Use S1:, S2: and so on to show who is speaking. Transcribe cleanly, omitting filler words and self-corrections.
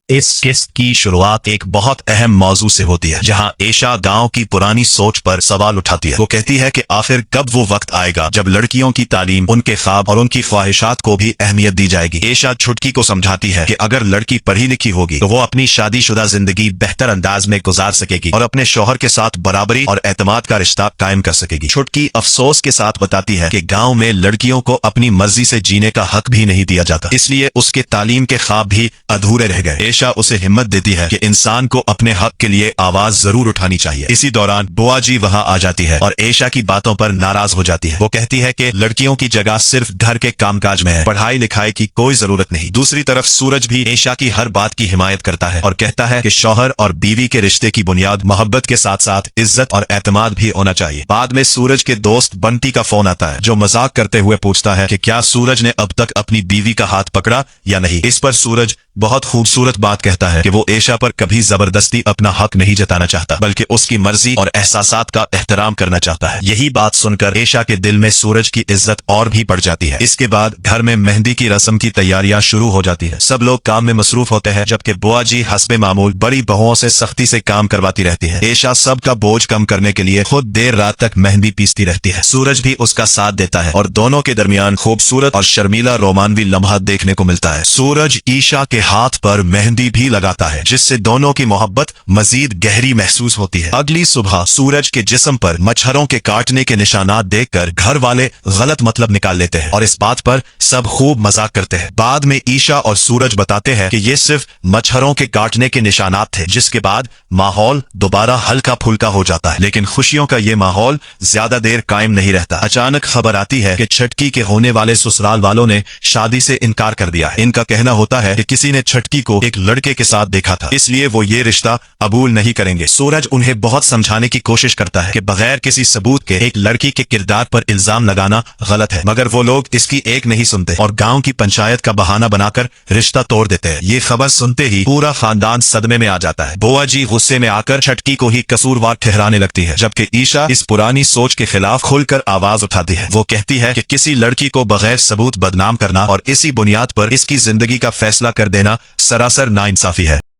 S1: इस किस्त की शुरुआत एक बहुत अहम मौजू से होती है, जहां एशा गांव की पुरानी सोच पर सवाल उठाती है। वो कहती है कि आखिर कब वो वक्त आएगा जब लड़कियों की तालीम, उनके ख्वाब और उनकी ख्वाहिशात को भी अहमियत दी जाएगी। एशा छुटकी को समझाती है कि अगर लड़की पढ़ी लिखी होगी तो वो अपनी शादीशुदा जिंदगी बेहतर अंदाज में गुजार सकेगी और अपने शौहर के साथ बराबरी और एतमाद का रिश्ता कायम कर सकेगी। छुटकी अफसोस के साथ बताती है कि गाँव में लड़कियों को अपनी मर्जी से जीने का हक भी नहीं दिया जाता, इसलिए उसके तालीम के ख्वाब भी अधूरे रह गए। एशा उसे हिम्मत देती है कि इंसान को अपने हक के लिए आवाज जरूर उठानी चाहिए। इसी दौरान बुआ जी वहां आ जाती है और एशा की बातों पर नाराज हो जाती है। वो कहती है कि लड़कियों की जगह सिर्फ घर के कामकाज में है, पढ़ाई लिखाई की कोई जरूरत नहीं। दूसरी तरफ सूरज भी एशा की हर बात की हिमायत करता है और कहता है कि शौहर और बीवी के रिश्ते की बुनियाद मोहब्बत के साथ साथ इज्जत और एतमाद भी होना चाहिए। बाद में सूरज के दोस्त बंटी का फोन आता है, जो मजाक करते हुए पूछता है कि क्या सूरज ने अब तक अपनी बीवी का हाथ पकड़ा या नहीं। इस पर सूरज बहुत खूबसूरत बात कहता है कि वो एशा पर कभी जबरदस्ती अपना हक नहीं जताना चाहता, बल्कि उसकी मर्जी और एहसासात का एहतराम करना चाहता है। यही बात सुनकर एशा के दिल में सूरज की इज्जत और भी बढ़ जाती है। इसके बाद घर में मेहंदी की रस्म की तैयारियां शुरू हो जाती है। सब लोग काम में मसरूफ होते हैं, जबकि बुआ जी हस्बे मामूल बड़ी बहुओं से सख्ती से काम करवाती रहती है। एशा सबका बोझ कम करने के लिए खुद देर रात तक मेहंदी पीसती रहती है। सूरज भी उसका साथ देता है और दोनों के दरमियान खूबसूरत और शर्मीला रोमानवी लम्हा देखने को मिलता है। सूरज ईशा के हाथ पर मेहंदी भी लगाता है, जिससे दोनों की मोहब्बत मजीद गहरी महसूस होती है। अगली सुबह सूरज के जिस्म पर मच्छरों के काटने के निशानात देखकर घर वाले गलत मतलब निकाल लेते हैं और इस बात पर सब खूब मजाक करते हैं। बाद में ईशा और सूरज बताते हैं कि ये सिर्फ मच्छरों के काटने के निशानात थे, जिसके बाद माहौल दोबारा हल्का फुल्का हो जाता है। लेकिन खुशियों का ये माहौल ज्यादा देर कायम नहीं रहता। अचानक खबर आती है कि छटकी के होने वाले ससुराल वालों ने शादी से इनकार कर दिया है। इनका कहना होता है कि किसी ने छटकी को एक लड़के के साथ देखा था, इसलिए वो ये रिश्ता कबूल नहीं करेंगे। सूरज उन्हें बहुत समझाने की कोशिश करता है कि बगैर किसी सबूत के एक लड़की के किरदार पर इल्जाम लगाना गलत है, मगर वो लोग इसकी एक नहीं सुनते और गांव की पंचायत का बहाना बनाकर रिश्ता तोड़ देते हैं। ये खबर सुनते ही पूरा खानदान सदमे में आ जाता है। बुआ जी गुस्से में आकर छटकी को ही कसूरवार ठहराने लगती है, जबकि ईशा इस पुरानी सोच के खिलाफ खुलकर आवाज उठाती है। वो कहती है कि किसी लड़की को बगैर सबूत बदनाम करना और इसी बुनियाद पर इसकी जिंदगी का फैसला कर देना सरासर नाइंसाफी है।